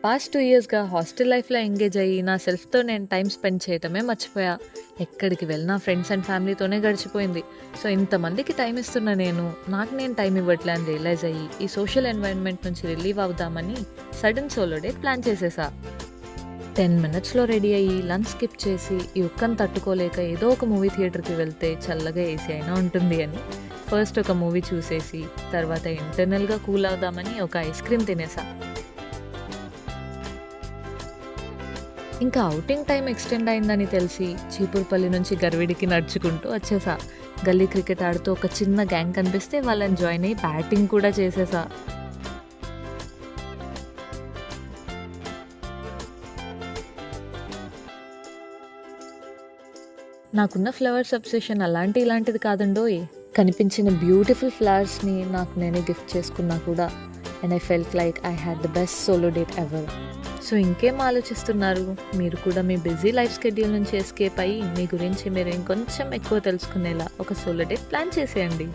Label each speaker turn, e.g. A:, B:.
A: Past 2 ఇయర్స్‌గా hostel లైఫ్‌లో engage అయ్యి, నా సెల్ఫ్‌తో నేను టైమ్ స్పెండ్ చేయటమే మర్చిపోయా. ఎక్కడికి వెళ్ళినా ఫ్రెండ్స్ అండ్ ఫ్యామిలీతోనే గడిచిపోయింది. సో, ఇంతమందికి టైమ్ ఇస్తున్న నేను, నాకు నేను టైమ్ ఇవ్వట్లే అని రియలైజ్ అయ్యి, ఈ సోషల్ ఎన్వైర్న్‌మెంట్ నుంచి రిలీవ్ అవుదామని సడెన్ సోలో డేట్ ప్లాన్ చేసేసా. 10 మినిట్స్‌లో రెడీ అయ్యి, లంచ్ స్కిప్ చేసి, ఈ ఉక్కని తట్టుకోలేక ఏదో ఒక మూవీ థియేటర్‌కి వెళ్తే చల్లగా ఏసీ అయినా ఉంటుంది అని, ఫస్ట్ ఒక మూవీ చూసేసి, తర్వాత ఇంటర్నల్‌గా కూల్ అవుదామని ఒక ఐస్ క్రీమ్ తినేసా. ఇంకా ఔటింగ్ టైం ఎక్స్టెండ్ అయిందని తెలిసి చీపురుపల్లి నుంచి గర్విడికి నడుచుకుంటూ వచ్చేసా. గల్లీ క్రికెట్ ఆడుతూ ఒక చిన్న గ్యాంగ్ కనిపిస్తే వాళ్ళని జాయిన్ అయ్యి బ్యాటింగ్ కూడా చేసేసా. నాకున్న ఫ్లవర్స్ అబ్సెషన్ అలాంటి ఇలాంటిది కాదండోయ్. కనిపించిన బ్యూటిఫుల్ ఫ్లవర్స్ని నాకు నేనే గిఫ్ట్ చేసుకున్నా కూడా. And I felt like I had the best solo date ever. So ఇంకేం ఆలోచిస్తున్నారు? మీరు కూడా మీ బిజీ లైఫ్ షెడ్యూల్ నుంచి ఎస్కేప్ అయ్యి, మీ గురించి మీరు ఇంకొంచెం ఎక్కువ తెలుసుకునేలా ఒక సోలో డేట్ ప్లాన్ చేసేయండి.